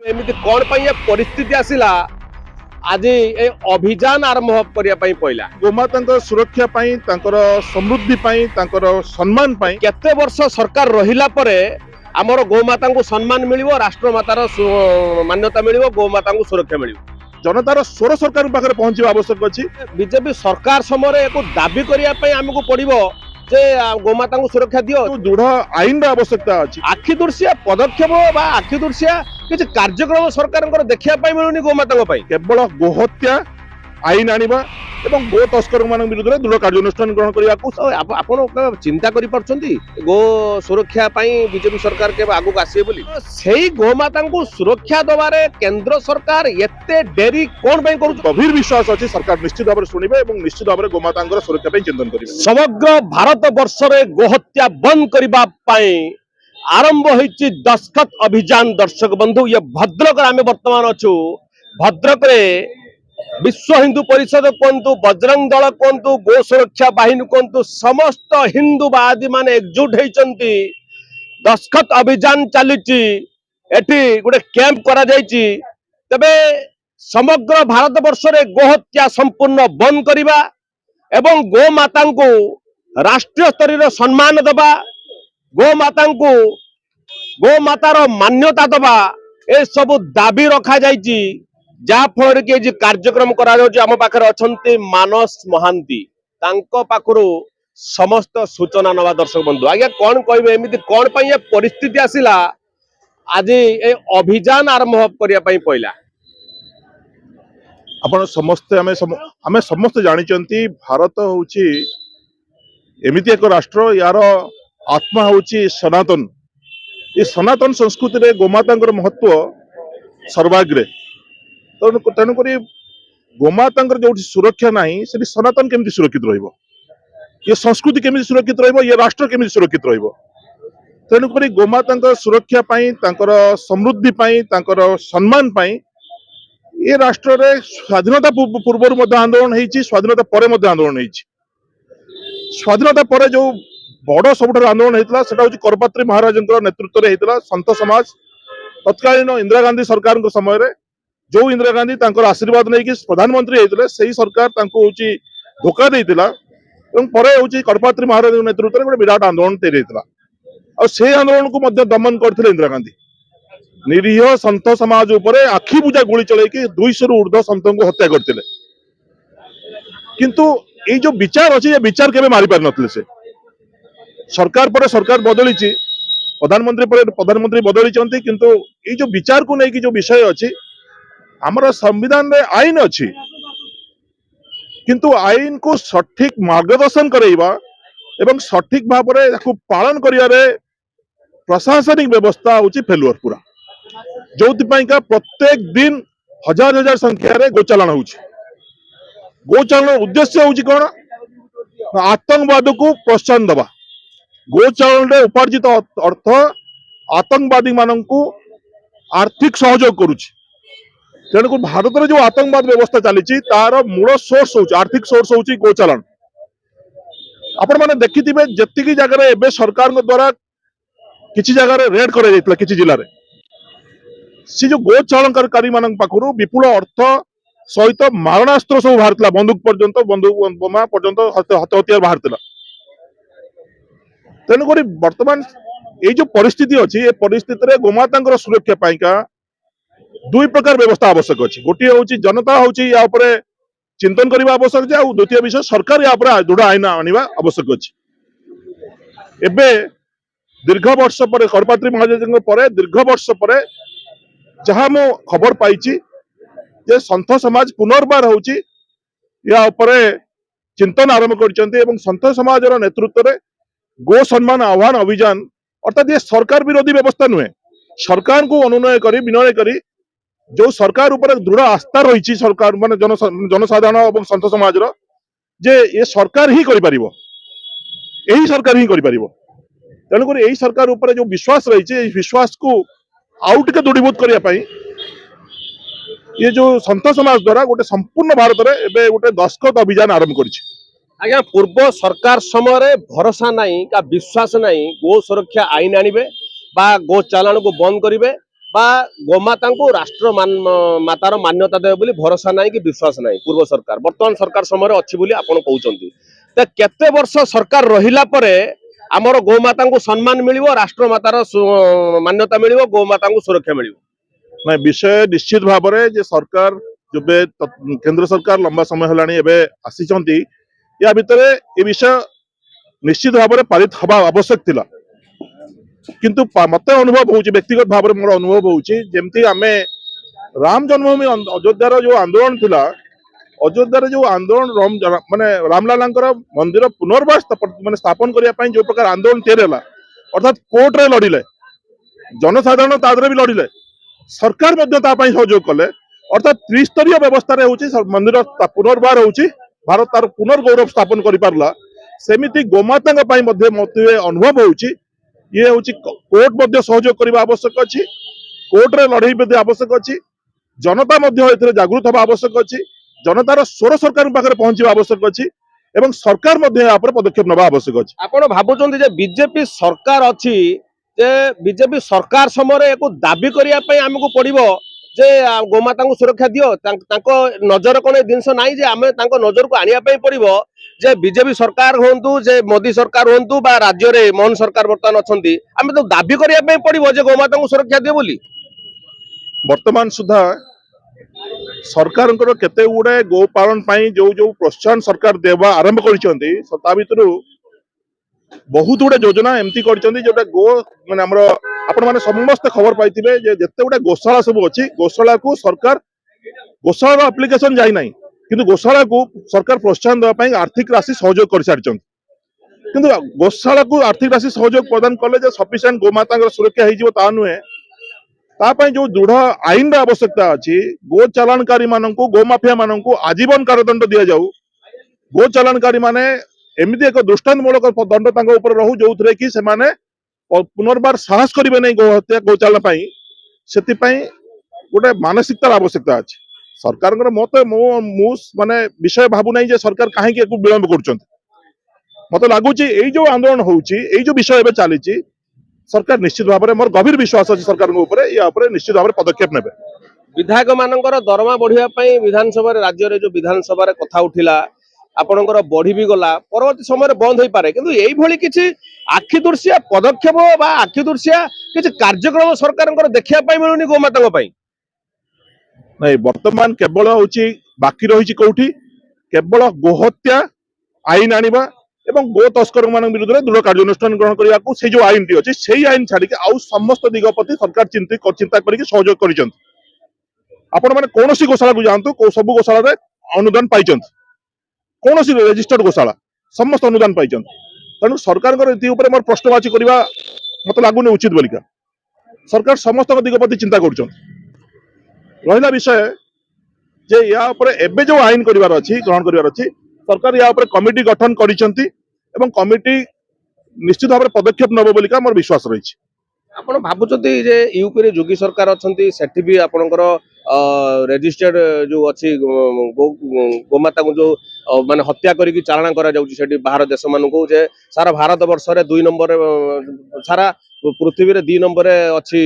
एमती कौन परिस्थिति आसला आज ए अभियान आरंभ करने पड़ा गोमाता सुरक्षा समृद्धि सम्मान केते वर्ष सरकार रहिला परे आमर गोमाता को सम्मान मिलिबो राष्ट्रमातार मान्यता मिलिबो गोमाता को सुरक्षा मिलिबो जनतार स्वर सरकार पाखे पहुंचवा आवश्यक अच्छी बीजेपी सरकार समय एक दाबी करने आमको पड़ो जे गोमाता को सुरक्षा दियो दृढ़ आईन आवश्यकता अच्छी आखिदृशिया पदक्षेप आखिदृशिया किसी कार्यक्रम सरकार देखा मिलूनी गोमाता केवल गोहत्या आईन आनिबा एवं गो तस्कर मान विरुद्ध दृढ़ कार्यानुष्ठान ग्रहण करने आप चिंता कर गो सुरक्षा बीजेपी सरकार के आगू आसबे से गोमाता को सुरक्षा दबारे केंद्र सरकार एते डेरी कौन कर गभीर विश्वास अच्छी सरकार निश्चित भाव शुणे और निश्चित भाव गोमाता सुरक्षा चिंतन कर समग्र भारत वर्ष में गोहत्या बंद करने आरंभ होती दस्तखत अभियान। दर्शक बंधु ये भद्रक आम बर्तमान अच्छु भद्रक विश्व हिंदू परिषद कहतु बजरंग दल कहतु गो सुरक्षा बाहिनी कहतु समस्त हिंदूवादी मान एकजुट होती दस्तखत अभियान चली गोटे कैंप करा तबे समग्र भारत वर्ष में गोहत्या संपूर्ण बंद करवा एवं गो माता को राष्ट्रीय स्तर सम्मान दबा गो माता को गो मातार मान्यता दबा ए सब दाबी रखा जाइए जहा फल कि कार्यक्रम आम पाखे अच्छा मानस महांती पाखु समस्त सूचना नवा। दर्शक बंधु आज्ञा कौन कहे एमती कौन परिस्थिति आसला आज ए अभियान आरंभ करने पड़ा आपण समस्ते आमे समस्त जानी भारत होची एमिति एक राष्ट्र यार आत्मा होची सनातन ये सनातन संस्कृति रे गोमाता महत्व सर्वाग्रे तेणुक गोमाता जो सुरक्षा नहीं से सनातन केमती सुरक्षित रहिबो ये संस्कृति केमती सुरक्षित रहिबो ये राष्ट्र केमती सुरक्षित रहिबो तेणुक गोमाता सुरक्षा समृद्धि सम्मान ये राष्ट्र रे स्वाधीनता पूर्व आंदोलन होती स्वाधीनता पर आंदोलन होती स्वाधीनता पर जो बड़ सब आंदोलन होता है करपात्री महाराज नेतृत्व में होता संत समाज तत्कालीन इंदिरा गांधी सरकार समय रे जो इंदिरा गांधी आशीर्वाद नहीं कि प्रधानमंत्री होते से सरकार धोखा देता करपात्री महाराज नेतृत्व में गोटे विराट आंदोलन तैयारी होता से आंदोलन को दमन करते इंदिरा गांधी निरीह संत समाज उपरे आखि बुझा गुली चलैकी 200 रु ऊर्ध्व संत को हत्या करते किंतु ये जो विचार अच्छी ये विचार केवे मारी पार नथिले से सरकार पर सरकार बदली प्रधानमंत्री बदली किंतु ये जो विचार को लेकिन जो विषय अच्छी आमर संविधान रे आईन अच्छी किंतु आईन को सठिक मार्गदर्शन करैबा एवं सठिक भाव में पालन करियारे प्रशासनिक व्यवस्था होची फेलुअर पूरा जो प्रत्येक दिन हजार हजार संख्या रे गोचालान होची गोचालन उद्देश्य होची कौन आतंकवाद को प्रोत्साहन दबा गोचालन रे उपार्जित अर्थ आतंकवादी माननकु आर्थिक सहयोग करुची तेणुक भारत रे जो आतंकवाद व्यवस्था चली तार मूल सोर्स होची आर्थिक सोर्स होची गोचालन आपण माने देखिथिबे जत्तिकी जगह रे एबे सरकार द्वारा किछि जगह रे रेड करे जाइतला किछि जिल्ला रे सी जो गोचालनकारी मान पाखु विपुल अर्थ सहित मारणास्त्र सब बाहर बंदूक पर्यंत बंदूक बोमा पर्यंत हथियार बाहर तेणुक वर्तमान ये जो परिस्थिति अच्छी ये परिस्थिति रे गोमाता सुरक्षा पाइका दुई प्रकार व्यवस्था आवश्यक अच्छी गोटे हूँ जनता हूँ या चिंतन करने आवश्यक है द्वितीय विषय सरकार या दृढ़ आईन आनिबा आवश्यक अच्छी एबे दीर्घ वर्ष पर करपात्री महाराज पर दीर्घ वर्ष पर जहाँ मु खबर पाई जे संत समाज पुनर्बार होची या उपरे चिंतन आरंभ कर संत समाज नेतृत्व में गो सम्मान आह्वान अभियान अर्थात ये सरकार विरोधी व्यवस्था नुहे सरकार को अनुनय करी विनय करी जो सरकार ऊपर दृढ़ आस्था रही सरकार मान जनसाधारण और संत समाज जे ये सरकार ही करिपारिबो यही सरकार ही करिपारिबो तेणुक यही सरकार ऊपर जो विश्वास रही विश्वास को आउट के दृढ़ीभूत करने ये जो संत समाज द्वारा गोटे संपूर्ण भारत में एबे गोटे दस्तखत अभियान आरंभ कर आज्ञा पूर्व सरकार समय भरोसा नहीं का विश्वास नहीं गो सुरक्षा आईन आनिबे बा गो चालान को बंद करिवे बा गोमाता को राष्ट्र मातार मान्यता देवे बोली भरोसा नहीं कि विश्वास नहीं पूर्व सरकार वर्तमान सरकार समय अच्छी बोली आपण कहउचंती त केते वर्ष सरकार रहिला परे आमर गोमाता को सम्मान मिलिवो राष्ट्र मातार मान्यता मिलिवो गोमाता को सुरक्षा मिलिवो ना विषय निश्चित भाव में सरकार जो केंद्र सरकार लंबा समय हेलानी एबे आसीचंती या भितर ए विषय निश्चित भाव में पारित हवा आवश्यक थिला किंतु मत अनुभव हो व्यक्तिगत भाव में मोर अनुभव होमती आम राम जन्मभूमि अयोध्यार जो आंदोलन थिला अयोध्यार जो आंदोलन माने रामलाला मंदिर पुनर्वार माने स्थापन करने जो प्रकार आंदोलन तेरला अर्थात कोर्ट रे लड़िले जनसाधारण तादरे भी लड़िले सरकार सहयोग कले अर्थात त्रिस्तरीय व्यवस्था मंदिर पुनर्वार होची भारत तार पुनर्गौरव स्थापन कर पारला सेमिति गोमाता मत अनुभव होची ये हूँ कोर्ट सहयोग करने आवश्यक अच्छी कोर्ट रे लड़ई आवश्यक अच्छी जनता जागृत हवा आवश्यक अच्छी जनतार स्वर सरकार पाखे पहुंचा आवश्यक अच्छी एवं सरकार पदक्षेप नवा आवश्यक अच्छी आपण भाबुचंती जे बीजेपी सरकार अच्छी जे बीजेपी सरकार समय एक दाबी करने आमको पड़ो जे गोमाता को सुरक्षा दियो नजर कौन जिनस ना जे आम नजर को आने पड़ो जे बीजेपी सरकार हूँ जे मोदी सरकार हूँ बा राज्य रे मोहन सरकार बर्तमान अच्छा आम तो दाबी करने पड़ो जे गोमाता को सुरक्षा दियो बोली वर्तमान सुधा सरकार केते गुड़े गोपालन जो जो प्रोत्साहन सरकार देवा आरंभ कर बहुत गुड़े योजना एमती जोटा गो माने हमर आपण माने समस्त खबर पाइथिबे जे जत्ते गुडे गोशाला सब अछि गोशाला को सरकार गोशाला एप्लिकेशन जाई नाही किंतु गोशाला को सरकार प्रोत्साहन देवा पई आर्थिक राशि सहयोग कर सारचन किंतु गोशाला को आर्थिक राशि सहयोग प्रदान कले जे सफिशिएंट गोमाता सुरक्षा हो ता नुहे ता पई जो दृढ़ आईन रा आवश्यकता अछि गो चालानकारी माननकु गो माफिया माननकु आजीवन कारादंड दिया जाऊ गो चालानकारी माने एमती एक दृष्टान्तमूलक दंड रहू जो कि से पुनर्बार साहस करेंगे नहीं गो हत्या गोचालन से गोटे मानसिकतार आवश्यकता अच्छी सरकार मत माने विषय भावु नहीं सरकार कहीं विलंब कर मत लगुच जो आंदोलन हो विषय चली सरकार निश्चित भाव में मोर गभीर विश्वास अच्छी सरकार निश्चित भाव में पदक्षेप ने विधायक मानकर दरमा बढ़िया विधानसभा राज्य रे जो विधानसभा कथा उठिला आपणकर बढ़ी भी गला परवर्ती समय बंद हो पारे किंतु यही भली किछि आखिदृशिया पदक्षेप बा आखिदृशिया किछि कार्यक्रम सरकार देखा मिलूनी गोमाता नहीं वर्तमान केवल होची बाकी रही कौटी केवल गोहत्या आईन आनिबा एवं गो तस्कर मान विरुद्ध में दृढ़ कार्यानुष्ठान ग्रहण करने को से जो आईन टी अच्छी से आईन छाड़ी आउ समस्त दिग प्रति सरकार चिंता करके सहयोग कर आपण मैंने कौन गोशाला को जातु सब गोशाला अनुदान पाई कौन रेजिस्टर्ड गोशाला समस्त अनुदान पाई तेणु सरकार मोर प्रश्नवाची करवा मत लगुनि उचित बोलिका सरकार समस्त दिग प्रति चिंता कर विषय जे या एबे जो आईन करिवार अछि ग्रहण करिवार अछि सरकार या कमिटी गठन करिसंती एवं कमिटी निश्चित भाव में पदक्षेप नब बोलिका मोर विश्वास रही आपण भाबुचंती जे यूपी रे योगी सरकार अछंती सेठी भी आपणकर रेजिस्टर्ड जो अच्छी गोमाता को जो माने हत्या करिकी चालना करा जाउची सेठी बाहर देश मानकू जे सारा भारत वर्ष रे 2 नंबर सारा पृथ्वी रे 2 नंबर अच्छी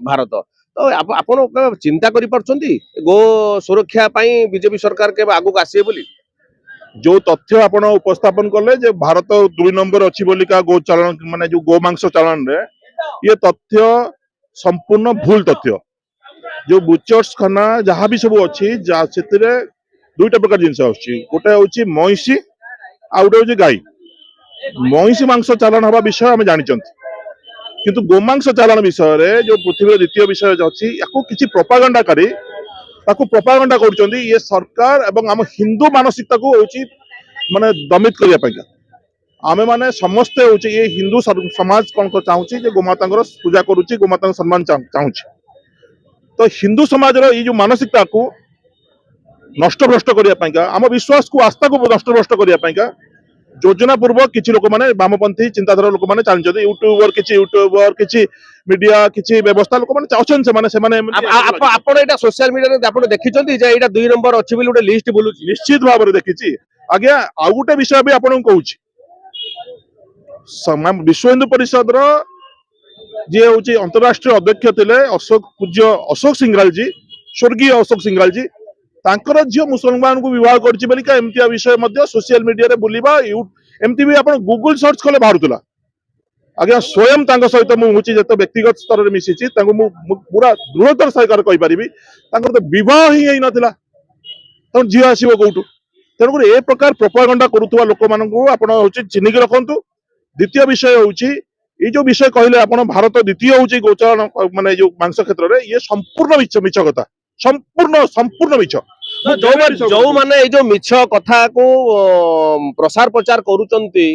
भारत तो आपण चिंता करि परछंती गो सुरक्षा पई बीजेपी सरकार के आगु आसीए बोली जो तथ्य आपण उपस्थापन कले जे भारत 2 नंबर अच्छी बोलिका गो चालन माने जो गो मांस चालन रे ये तथ्य संपूर्ण भूल तथ्य जो बुचर्स खाना जहाँ भी सब अच्छी दुईटा प्रकार जिनस गोटे हूँ महिषी आ गोटे हूँ गाई महिषी मांस चालान हवा विषय आम जानी किंतु गोमांस चालान विषय जो पृथ्वी द्वितीय विषय अच्छी या किसी प्रोपागंडाकारी प्रोपागंडा कर ये सरकार एवं आम हिंदू मानसिकता को हूँ माने दमित करने आम मैंने समस्ते हूँ ये हिंदू समाज कौन चाहूँ गोमाता पूजा करुच्ची गोमाता सम्मान चाहूँ तो हिंदू समाज ये जो मानसिकता को नष्ट भ्रष्ट करने आम विश्वास को आस्था को नष्ट भ्रष्ट करने योजना पूर्वक किसी लोक मैंने वामपंथी चिंताधारा लोक मैंने चलते यूट्यूबर किसी मीडिया किसी व्यवस्था लोक मैंने चाहते सोशल मीडिया देखिए 2 नंबर अच्छी गोटे लिस्ट बोलू निश्चित भाव में देखी आज्ञा आउ गोटे विषय भी आपको कहूँ विश्व हिंदू परिषद जी हूँ अंतरराष्ट्रीय अध्यक्ष थे अशोक पूज्य अशोक सिंघाल जी स्वर्गीय अशोक सिंघाल जी तांकर झील मुसलमान को विवाह करमती विषय सोशल मीडिया बुलवा एमती भी आप गूगल सर्च कले बाहर आज्ञा स्वयं सहित मुझे व्यक्तिगत स्तर में मिसी पूरा दृढ़तार सहित कहीपरि तो बह ही नाला झी आसो कौटू तेणुक ए प्रकार प्रोपागंडा करुवा लोक मानक चिन्हिक रखु द्वितीय विषय हूँ ये जो विषय कहले आप भारत द्वितीय हूँ गोचारण माने जो मांस क्षेत्र में ये संपूर्ण मिछ कथा संपूर्ण संपूर्ण मिछ जो माने ये जो मिछ कथा को प्रसार प्रचार करूचंती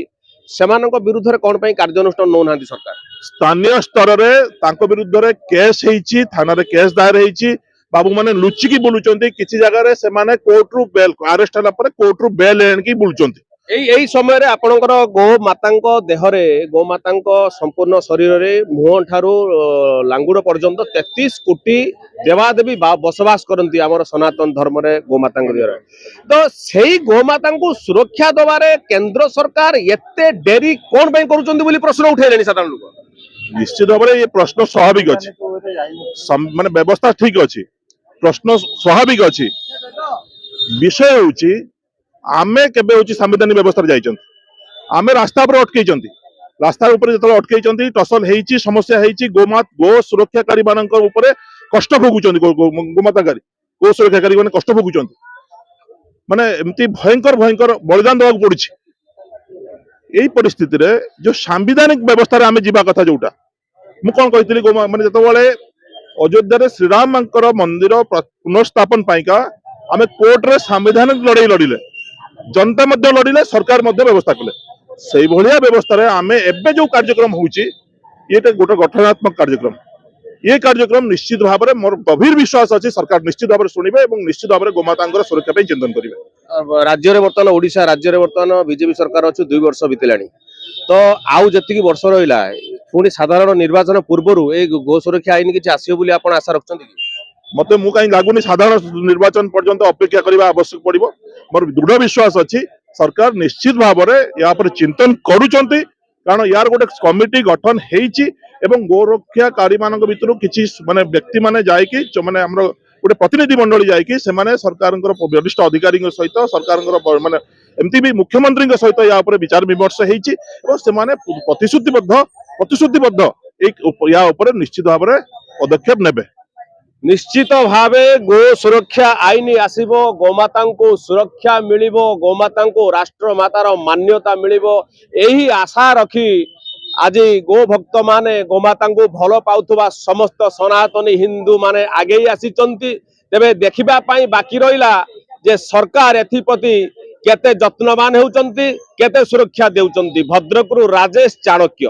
सेमानक विरुद्ध कौन पे कार्यानुष्ठान नौ नांती सरकार स्थानीय स्तर में विरुद्ध रे केस हेची थाना रे केस दायर हेची बाबू माने लुचिकी बुलुचंती किछि जगह रे सेमाने कोर्ट रु बेल अरेस्ट हला पर कोर्ट रु बेल एणकी बुलुचंती एई समय रे आपणकर गो मातांक देहरे गो मातांक संपूर्ण शरीर रे मुह ठारू लांगुड़ पर्यंत 33 कोटी देवादेवी बसवास करती आमर सनातन धर्म रे गो मातांक देहरे तो सेई गो मातांक सुरक्षा दबारे केंद्र सरकार एते डेरी कोन पे करूचंती बोली प्रश्न उठेलेनी साधारण लोक निश्चित भाव ये प्रश्न स्वाभाविक अच्छी माने व्यवस्था ठीक अच्छी प्रश्न स्वाभाविक अच्छी विषय हूँ आमे केबे हूँ संविधानिक व्यवस्था जाइछन आमे रास्ता पर अटकैछन रास्ता ऊपर जो अटकैछन टसल हेची समस्या हेची गो सुरक्षाकारी मानक ऊपर कष्ट भोगुचन गोमाताकारी गो सुरक्षाकारी माने कष्ट भोगुचन माने एमती भयंकर भयंकर बलिदान देवाक पड़ुछि यही परिस्थिति रे जो सांविधानिक व्यवस्था आमे जीवा कथा जोटा मु कौन कही माने जतबेले अयोध्या श्रीराम मंदिर पुनर्स्थापन पाइका आमे कोर्ट रे सांविधानिक लड़ाई लड़िले जनता मध्य लड़िले सरकार मध्य व्यवस्था कले से व्यवस्था रे आमे एबे जो कार्यक्रम होउची ये गोटे गठनात्मक कार्यक्रम ये कार्यक्रम निश्चित भाव में मोर गभीर विश्वास अच्छी सरकार निश्चित भाव शुणे और निश्चित भाव में गोमाता सुरक्षा चिंतन करेंगे राज्य में बर्तमान ओडिशा राज्य में बर्तमान बीजेपी सरकार अच्छी 2 वर्ष बीतलानी तो आउ जी वर्ष रहा पुणी साधारण निर्वाचन पूर्व गो सुरक्षा आईन किसी आसो बोली आप आशा रखते मत मु कहीं लगुनि साधारण निर्वाचन पर्यंत अपेक्षा करने आवश्यक पड़ो मोर दृढ़ विश्वास अच्छी सरकार निश्चित भाव में या चिंतन करुँच कारण यार गोटे कमिटी गठन होती गोरक्षाकारी मान भर किसी माने व्यक्ति माने जाकि माने हमर गोटे प्रतिनिधि मंडली जाकि सरकार वरिष्ठ अधिकारी सहित सरकार माने एमती भी मुख्यमंत्री सहित या विचार विमर्श होती प्रतिश्रुतिबद्ध या निश्चित भाव में पदक्षेप नेबे निश्चित भावे गो सुरक्षा आईन आसीबो गोमाता को सुरक्षा मिलिबो गोमाता को राष्ट्र मातार मान्यता मिलिबो एही आशा रखी आज गो भक्त माने गोमाता को भल पाउथुबा समस्त सनातनी हिंदू माने आगे आसीचंती तेबे देखिबा पाई बाकी रहिला जे सरकार एथिपति केते जत्नवान होउचंती केते सुरक्षा देउचंती। भद्रकरू राजेश चाणक्य।